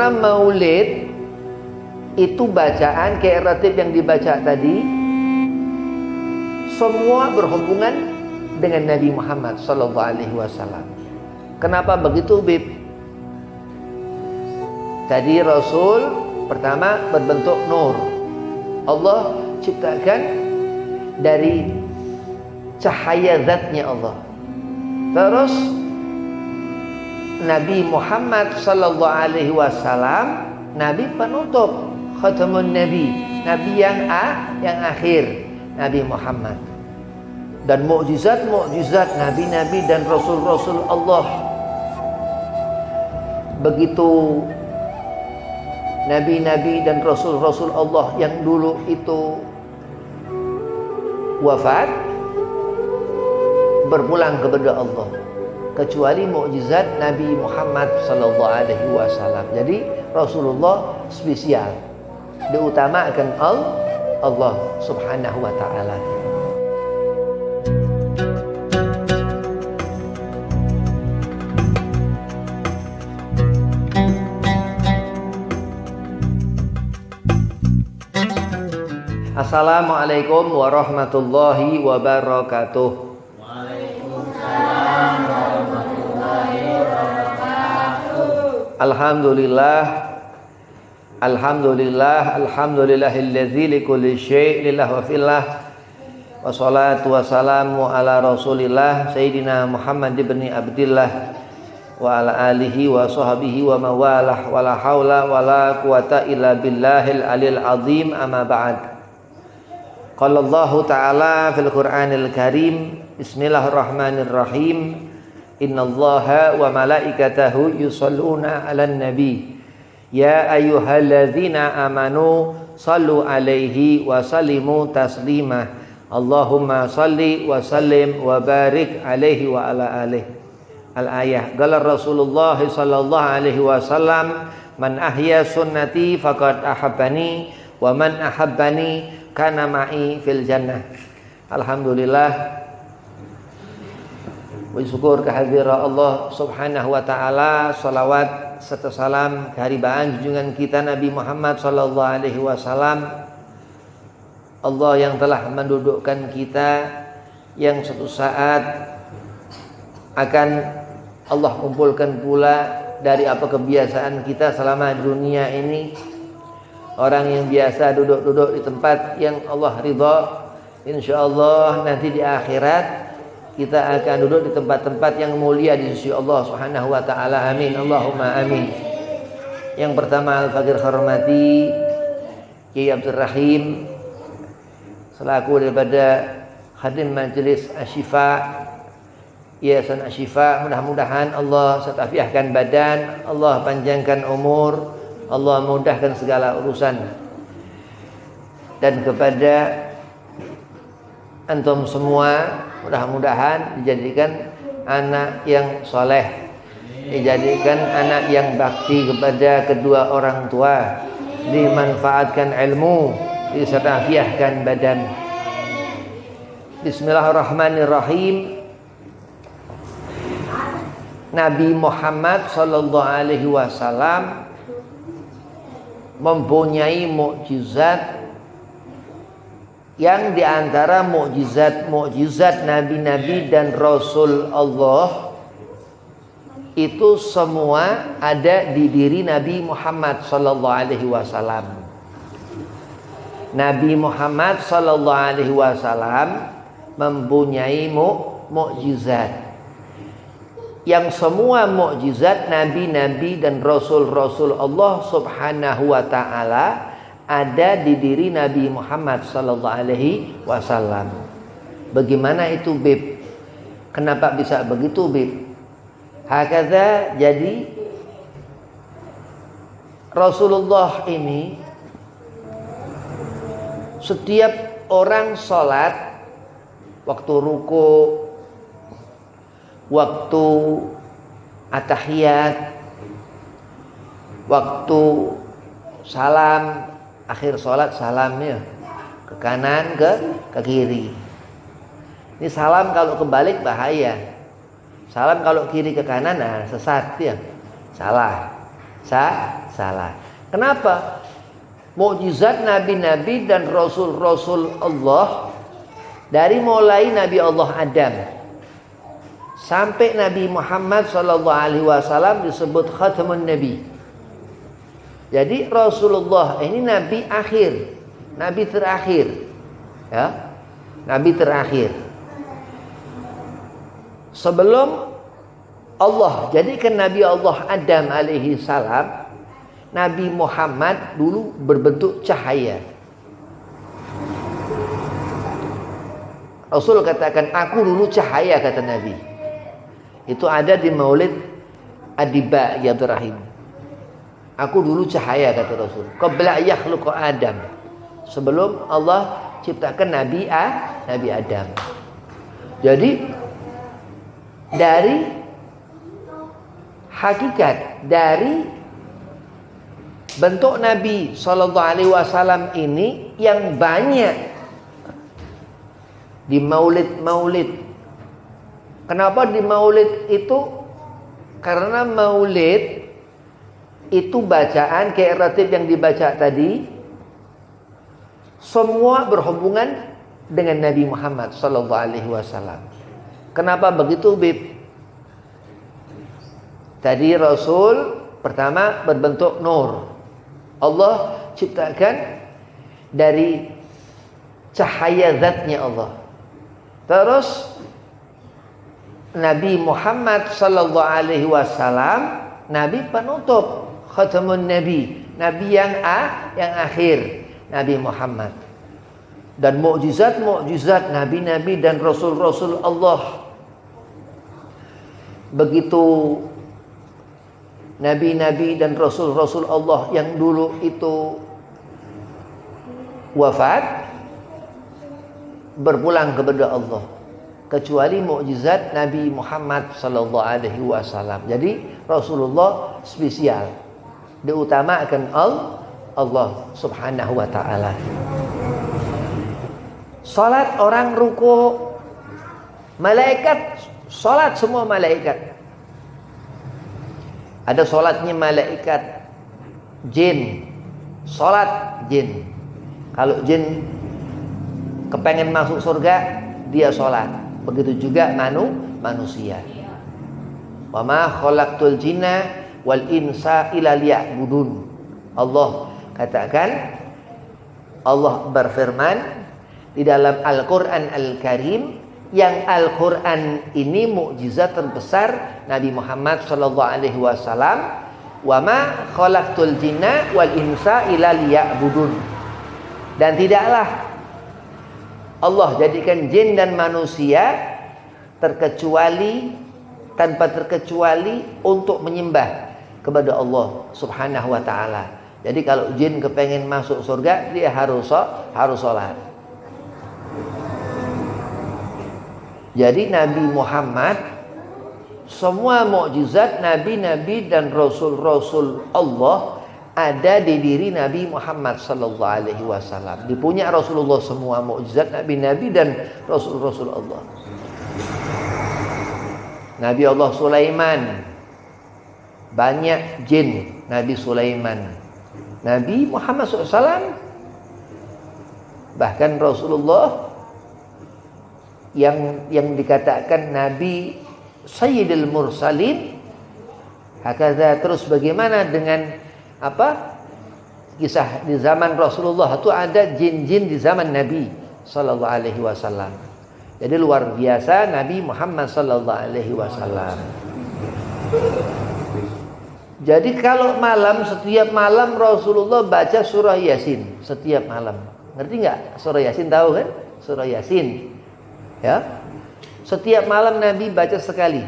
Karena maulid itu bacaan kayak ratib yang dibaca tadi, semua berhubungan dengan Nabi Muhammad SAW. Kenapa begitu, Bib? Tadi Rasul pertama berbentuk nur. Allah ciptakan dari cahaya zatnya Allah. Terus Nabi Muhammad SAW, Nabi penutup, khatamun Nabi, Nabi yang akhir, Nabi Muhammad. Dan mukjizat Nabi-Nabi dan Rasul-Rasul Allah. Begitu Nabi-Nabi dan Rasul-Rasul Allah yang dulu itu wafat, berpulang kepada Allah, kecuali mukjizat Nabi Muhammad SAW. Jadi Rasulullah spesial, diutamakan Allah Subhanahu wa ta'ala. Assalamualaikum warahmatullahi wabarakatuh. Waalaikumsalam warahmatullahi wabarakatuh. Alhamdulillahilladzi likulli syai' lillah wa fillah. Wassalatu wassalamu ala Rasulillah Sayyidina Muhammad ibn Abdillah wa ala alihi wa sahbihi wa mawalah, wa la haula wa la quwata illa billahil alil azim, amma ba'd. Qala Allah Ta'ala fil Qur'anil Karim, Bismillahirrahmanirrahim, Innallaha wa malaikatahu yusalluna 'alan nabi, ya ayyuhalladzina amanu sallu 'alaihi wa sallimu taslima, Allahumma salli wa sallim wa barik 'alaihi wa ala alihi. Al-ayah. Qala Rasulullah sallallahu alaihi wasallam, man ahya sunnati faqad ahabbani wa man ahabbani kana ma'i fil jannah. Alhamdulillah, bersyukur kehadirat Allah Subhanahu wa ta'ala. Salawat serta salam keharibaan junjungan kita Nabi Muhammad sallallahu alaihi wasallam. Allah yang telah mendudukkan kita, yang suatu saat akan Allah kumpulkan pula dari apa kebiasaan kita selama dunia ini. Orang yang biasa duduk-duduk di tempat yang Allah ridha, insyaallah nanti di akhirat kita akan duduk di tempat-tempat yang mulia di sisi Allah Subhanahu wa ta'ala. Amin, Allahumma amin. Yang pertama al-fakir hormati Kiai Abdul Rahim selaku daripada Khadim Majelis Asy-Syifa, Yayasan Asy-Syifa, mudah-mudahan Allah setafiahkan badan, Allah panjangkan umur, Allah mudahkan segala urusan. Dan kepada antum semua, mudah-mudahan dijadikan anak yang soleh, dijadikan anak yang bakti kepada kedua orang tua, dimanfaatkan ilmu, disetafiahkan badan. Bismillahirrahmanirrahim. Nabi Muhammad sallallahu alaihi wasallam mempunyai mukjizat yang diantara mukjizat nabi-nabi dan rasul Allah itu semua ada di diri Nabi Muhammad sallallahu alaihi wasallam. Nabi Muhammad sallallahu alaihi wasallam mempunyai mukjizat yang semua mukjizat nabi-nabi dan rasul-rasul Allah Subhanahu wa ta'ala ada di diri Nabi Muhammad sallallahu alaihi wasallam. Bagaimana itu, Bib? Kenapa bisa begitu, Bib? Hakadha, jadi Rasulullah ini setiap orang sholat, waktu ruku, waktu atahiyat, waktu salam, akhir sholat salamnya ke kanan, ke kiri. Ini salam kalau kebalik bahaya. Salam kalau kiri ke kanan, nah sesat ya, salah. salah. Kenapa? Mukjizat nabi-nabi dan rasul-rasul Allah dari mulai Nabi Allah Adam sampai Nabi Muhammad SAW disebut khatamun nabi. Jadi Rasulullah ini nabi akhir, nabi terakhir, ya, nabi terakhir. Sebelum Allah jadikan Nabi Allah Adam alaihi salam, Nabi Muhammad dulu berbentuk cahaya. Rasul katakan, aku dulu cahaya, kata Nabi. Itu ada di Maulid Adiba ya Ibrahim. Aku dulu cahaya, kata Rasul. Qabla yakhluqa Adam. Sebelum Allah ciptakan Nabi Adam. Jadi dari hakikat, dari bentuk Nabi SAW ini yang banyak di maulid-maulid. Kenapa di maulid itu? Karena maulid itu bacaan kayak ratib yang dibaca tadi, semua berhubungan dengan Nabi Muhammad SAW. Kenapa begitu, Bib? Tadi Rasul pertama berbentuk nur. Allah ciptakan dari cahaya zatnya Allah. Terus Nabi Muhammad SAW, Nabi penutup, khatamun Nabi, Nabi yang akhir, Nabi Muhammad. Dan mukjizat Nabi-Nabi dan Rasul-Rasul Allah. Begitu Nabi-Nabi dan Rasul-Rasul Allah yang dulu itu wafat, berpulang kepada Allah. Kecuali mukjizat Nabi Muhammad SAW. Jadi Rasulullah spesial, diutamakan Allah Subhanahu wa ta'ala. Salat orang ruku, malaikat salat, semua malaikat. Ada salatnya malaikat, jin, salat jin. Kalau jin kepengen masuk surga, dia salat. Begitu juga manusia. Wa ma khalaqtul jinna wal insa illa liya'budun. Allah katakan, Allah berfirman di dalam Al-Quran Al-Karim, yang Al-Quran ini mukjizat terbesar Nabi Muhammad SAW. Wa ma khalaqtul jinna wal insa illa liya'budun. Dan tidaklah Allah jadikan jin dan manusia tanpa terkecuali untuk menyembah kepada Allah Subhanahu wa ta'ala. Jadi kalau jin kepengen masuk surga, dia harus sholat. Jadi Nabi Muhammad, semua mukjizat Nabi-Nabi dan Rasul-Rasul Allah ada di diri Nabi Muhammad SAW. Dipunya Rasulullah semua mukjizat Nabi-Nabi dan Rasul-Rasul Allah. Nabi Allah Sulaiman, banyak jin Nabi Sulaiman. Nabi Muhammad SAW, bahkan Rasulullah yang dikatakan Nabi Sayyidul Mursalin. Hakadha, terus bagaimana dengan kisah di zaman Rasulullah itu ada jin-jin di zaman Nabi sallallahu alaihi wasallam. Jadi luar biasa Nabi Muhammad sallallahu alaihi wasallam. Jadi kalau setiap malam Rasulullah baca surah Yasin setiap malam. Ngerti enggak? Surah Yasin tahu kan? Surah Yasin. Ya. Setiap malam Nabi baca sekali.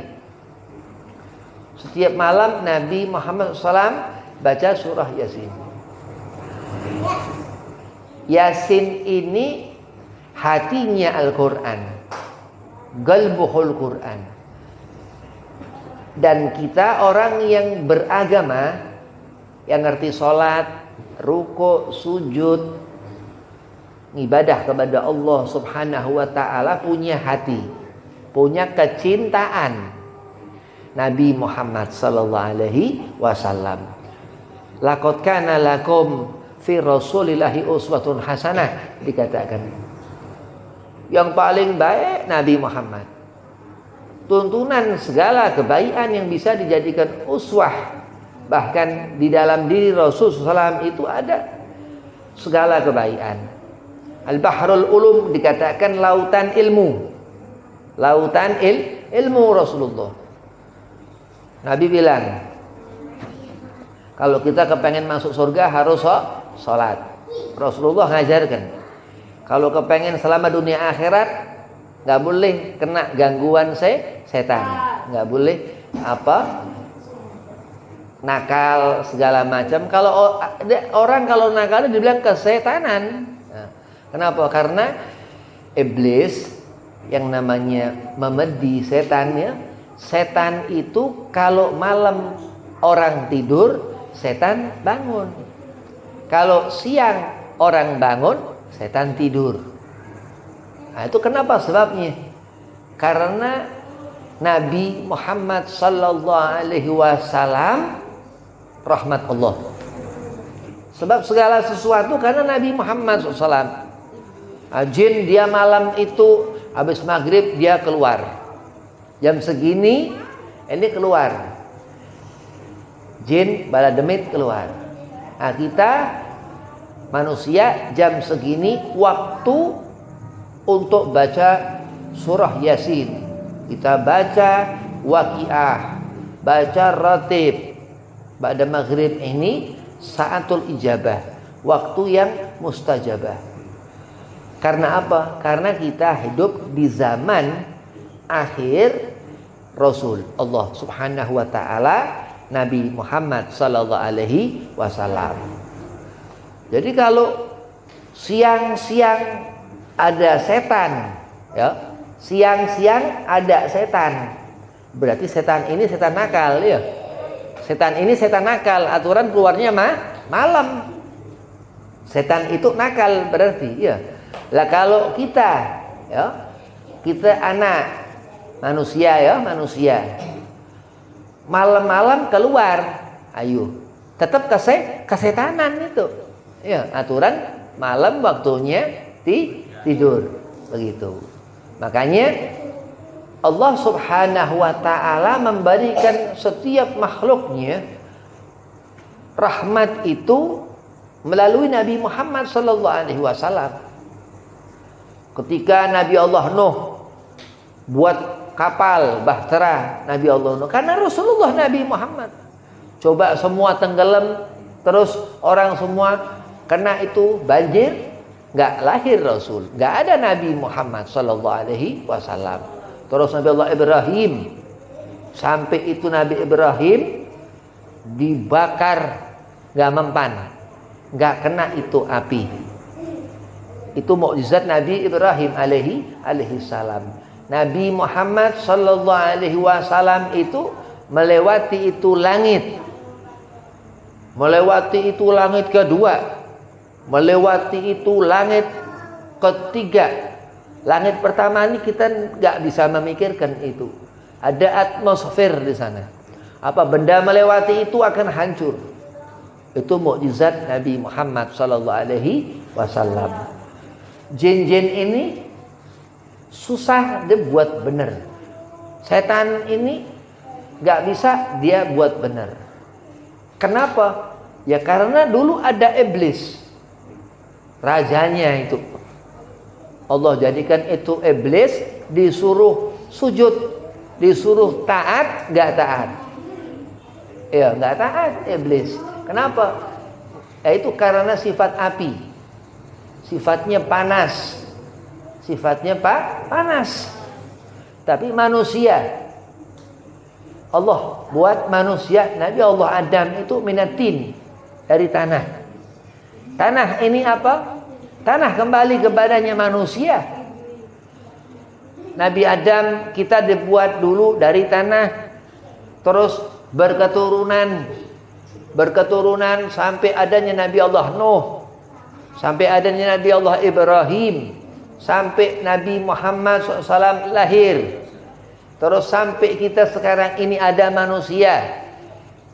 Setiap malam Nabi Muhammad SAW baca surah Yasin. Yasin ini hatinya Al-Quran, qalbuhul Quran. Dan kita orang yang beragama, yang ngerti sholat, ruku, sujud, ibadah kepada Allah Subhanahu wa ta'ala, punya hati, punya kecintaan Nabi Muhammad sallallahu alaihi wasallam. Laqad kana lakum fi rasulillahi uswatun hasanah, dikatakan. Yang paling baik Nabi Muhammad. Tuntunan segala kebaikan yang bisa dijadikan uswah. Bahkan di dalam diri Rasulullah SAW itu ada segala kebaikan. Al-Bahrul Ulum dikatakan lautan ilmu. Lautan ilmu Rasulullah. Nabi bilang, kalau kita kepengen masuk surga harus sholat. Rasulullah ngajarkan, kalau kepengen selama dunia akhirat nggak boleh kena gangguan setan, nggak boleh nakal segala macam. Kalau orang kalau nakal dibilang kesetanan. Nah, kenapa? Karena iblis yang namanya memedi setannya, setan itu kalau malam orang tidur, setan bangun. Kalau siang orang bangun, setan tidur. Nah, itu kenapa sebabnya? Karena Nabi Muhammad sallallahu alaihi wasallam rahmat Allah. Sebab segala sesuatu karena Nabi Muhammad SAW. Jin dia malam itu habis maghrib dia keluar. Jam segini ini keluar. Jin bala demit keluar. Nah, kita manusia jam segini waktu untuk baca surah Yasin. Kita baca Waqiah, baca Ratib. Ba'da maghrib ini saatul ijabah, waktu yang mustajabah. Karena apa? Karena kita hidup di zaman akhir Rasul Allah Subhanahu wa taala Nabi Muhammad sallallahu alaihi wasallam. Jadi kalau siang-siang ada setan, ya. Siang-siang ada setan. Berarti setan ini setan nakal, ya. Setan ini setan nakal, aturan keluarnya malam. Setan itu nakal berarti, ya. Lah kalau kita, ya, kita anak manusia, ya, manusia. Malam-malam keluar, ayo, tetap kesetanan itu. Ya, aturan malam waktunya tidur, begitu. Makanya Allah Subhanahu wa ta'ala memberikan setiap makhluknya rahmat itu melalui Nabi Muhammad sallallahu alaihi wasallam. Ketika Nabi Allah Nuh buat kapal bahtera, Nabi Allah Nuh karena Rasulullah Nabi Muhammad. Coba semua tenggelam, terus orang semua kena itu banjir, enggak lahir Rasul, enggak ada Nabi Muhammad sallallahu alaihi wasallam. Terus Nabi Allah Ibrahim, sampai itu Nabi Ibrahim dibakar, gak mempan, gak kena itu api. Itu mukjizat Nabi Ibrahim alaihi salam. Nabi Muhammad sallallahu alaihi wasallam itu melewati itu langit, melewati itu langit kedua, melewati itu langit ketiga. Langit pertama ini kita nggak bisa memikirkan itu. Ada atmosfer di sana. Apa benda melewati itu akan hancur. Itu mukjizat Nabi Muhammad sallallahu alaihi wasallam. Jin-jin ini susah dia buat benar. Setan ini nggak bisa dia buat benar. Kenapa? Ya karena dulu ada iblis. Rajanya itu. Allah jadikan itu iblis disuruh sujud, disuruh taat, nggak taat. Ya nggak taat iblis. Kenapa? Ya itu karena sifat api, sifatnya panas, sifatnya panas. Tapi manusia, Allah buat manusia, Nabi Allah Adam itu minatin, dari tanah. Tanah ini apa? Tanah kembali kepadanya manusia. Nabi Adam kita dibuat dulu dari tanah, terus berketurunan sampai adanya Nabi Allah Nuh, sampai adanya Nabi Allah Ibrahim, sampai Nabi Muhammad SAW lahir, terus sampai kita sekarang ini ada manusia,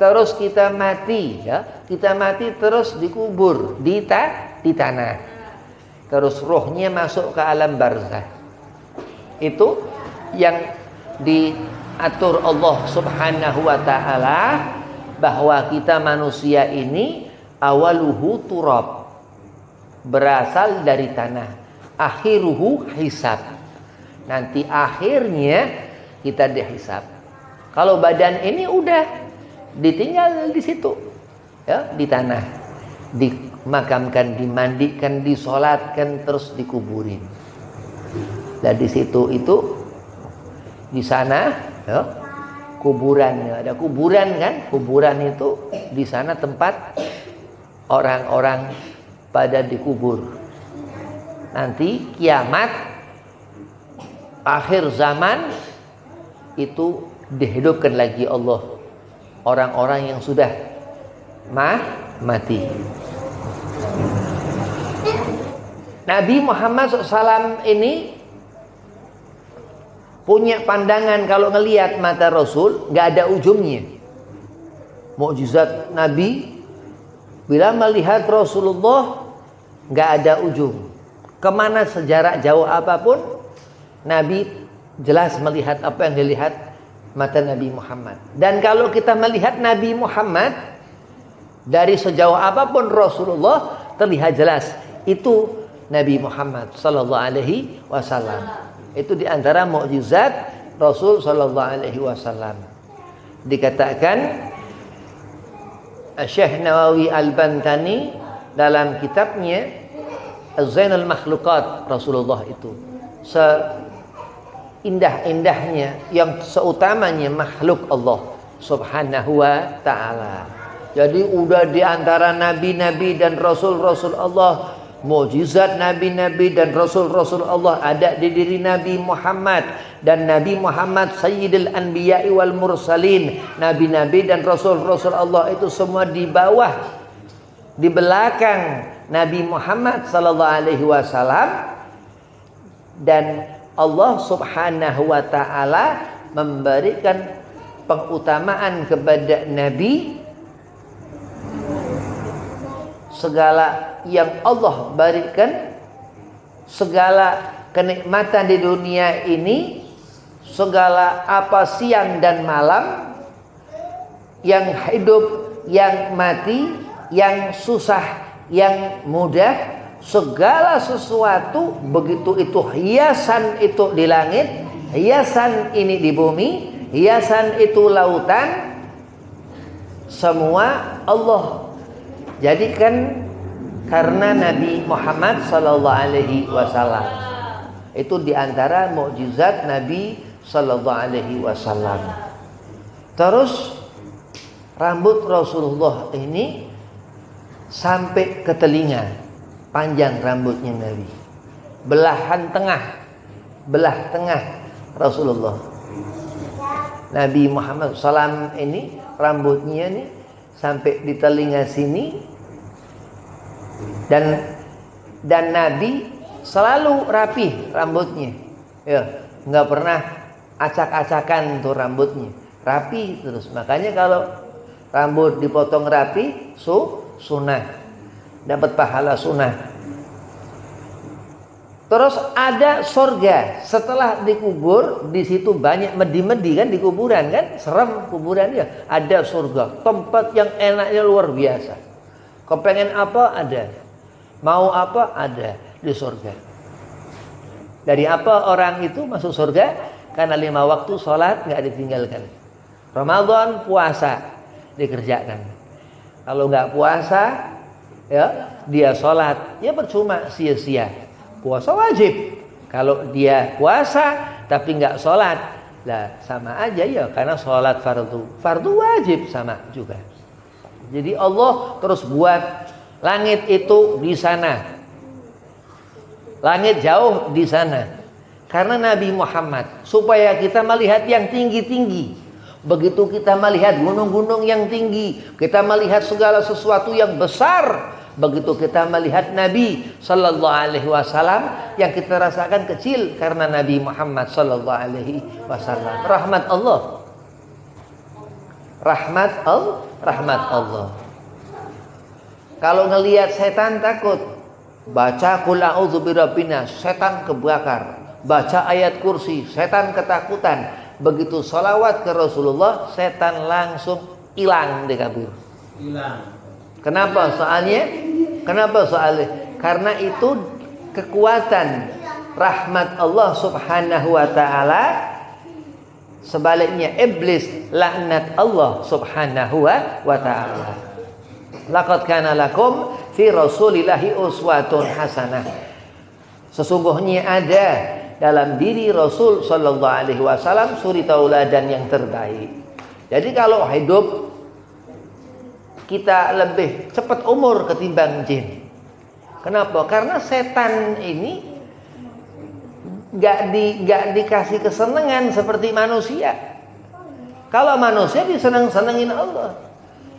terus kita mati, ya. Kita mati terus dikubur di tanah. Terus rohnya masuk ke alam barzakh. Itu yang diatur Allah Subhanahu wa taala, bahwa kita manusia ini awaluhu turab, berasal dari tanah, akhiruhu hisab, nanti akhirnya kita dihisab. Kalau badan ini udah ditinggal di situ, ya, di tanah, dimakamkan, dimandikan, disolatkan, terus dikuburin. Dan di situ itu, di sana, ya, kuburan, ada kuburan kan? Kuburan itu di sana tempat orang-orang pada dikubur. Nanti kiamat, akhir zaman itu dihidupkan lagi Allah orang-orang yang sudah mati. Nabi Muhammad SAW ini punya pandangan, kalau ngelihat mata Rasul nggak ada ujungnya. Mukjizat Nabi bila melihat Rasulullah nggak ada ujung. Kemana sejarak jauh apapun, Nabi jelas melihat apa yang dilihat mata Nabi Muhammad. Dan kalau kita melihat Nabi Muhammad dari sejauh apapun Rasulullah, terlihat jelas itu Nabi Muhammad sallallahu alaihi wasallam. Itu diantara mukjizat Rasul sallallahu alaihi wasallam. Dikatakan Syekh Nawawi Al-Bantani dalam kitabnya Az-Zainul Makhluqat, Rasulullah itu seindah-indahnya, yang seutamanya makhluk Allah Subhanahu wa taala. Jadi udah diantara nabi-nabi dan rasul-rasul Allah, mukjizat nabi-nabi dan rasul-rasul Allah ada di diri Nabi Muhammad. Dan Nabi Muhammad Sayyidul Anbiya'i wal Mursalin. Nabi-nabi dan rasul-rasul Allah itu semua di bawah, di belakang Nabi Muhammad sallallahu alaihi wasallam. Dan Allah Subhanahu wa taala memberikan pengutamaan kepada Nabi. Segala yang Allah berikan, segala kenikmatan di dunia ini, segala apa siang dan malam, yang hidup, yang mati, yang susah, yang mudah, segala sesuatu begitu itu hiasan itu di langit, hiasan ini di bumi, hiasan itu lautan, semua Allah jadikan karena Nabi Muhammad sallallahu alaihi wasallam. Itu diantara mukjizat Nabi sallallahu alaihi wasallam. Terus rambut Rasulullah ini sampai ke telinga, panjang rambutnya Nabi. Belah tengah Rasulullah. Nabi Muhammad SAW ini rambutnya nih sampai di telinga sini. Dan Nabi selalu rapih rambutnya, ya, nggak pernah acak-acakan tuh rambutnya, rapi terus. Makanya kalau rambut dipotong rapi, sunnah, dapat pahala sunnah. Terus ada surga setelah dikubur, di situ banyak medi-medi kan di kuburan kan, serem kuburan ya. Ada surga, tempat yang enaknya luar biasa. Kepengen apa ada, mau apa ada di surga. Dari apa orang itu masuk surga? Karena 5 waktu sholat nggak ditinggalkan. Ramadan puasa dikerjakan. Kalau nggak puasa, ya dia sholat, ya percuma, sia-sia. Puasa wajib. Kalau dia puasa tapi nggak sholat, lah sama aja ya, karena sholat fardu wajib sama juga. Jadi Allah terus buat langit itu di sana, langit jauh di sana, karena Nabi Muhammad, supaya kita melihat yang tinggi-tinggi. Begitu kita melihat gunung-gunung yang tinggi, kita melihat segala sesuatu yang besar. Begitu kita melihat Nabi sallallahu alaihi wasallam, yang kita rasakan kecil karena Nabi Muhammad sallallahu alaihi wasallam. Rahmat Allah. rahmat Allah. Kalau ngelihat setan takut, baca qul a'udzu birabbin nas, setan kebakar. Baca ayat kursi, setan ketakutan. Begitu sholawat ke Rasulullah, setan langsung hilang kabur. Hilang. Kenapa soalnya? Karena itu kekuatan rahmat Allah Subhanahu wa taala. Sebaliknya iblis laknat Allah Subhanahu wa taala. Laqad kana lakum fi Rasulillahi uswatun hasanah. Sesungguhnya ada dalam diri Rasul sallallahu alaihi wasallam suri tauladan yang terbaik. Jadi kalau hidup kita lebih cepat umur ketimbang jin. Kenapa? Karena setan ini nggak dikasih kesenangan seperti manusia. Kalau manusia disenang-senangin Allah,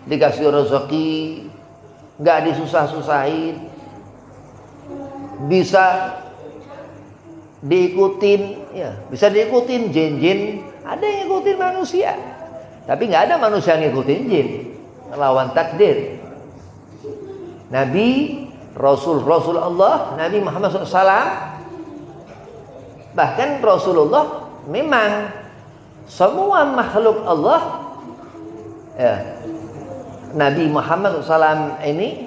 dikasih rezeki, nggak disusah-susahin, bisa diikutin, ya bisa diikutin jin-jin. Ada yang ngikutin manusia, tapi nggak ada manusia yang ngikutin jin. Lawan takdir. Nabi, Rasul Allah, Nabi Muhammad SAW. Bahkan Rasulullah memang semua makhluk Allah, ya, Nabi Muhammad SAW ini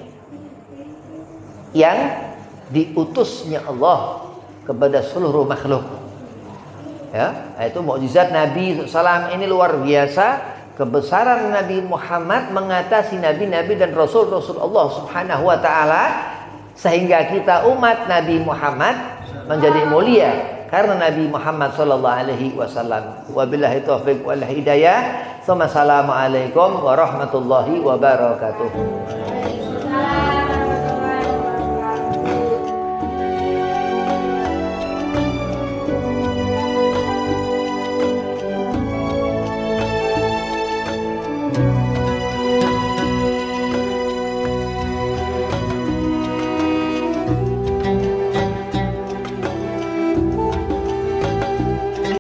yang diutusnya Allah kepada seluruh makhluk. Ya, itu mukjizat Nabi SAW ini luar biasa. Kebesaran Nabi Muhammad mengatasi nabi-nabi dan rasul-rasul Allah Subhanahu wa taala, sehingga kita umat Nabi Muhammad menjadi mulia karena Nabi Muhammad sallallahu alaihi wasallam. Wabillahi taufiq wal hidayah. Assalamualaikum warahmatullahi wabarakatuh.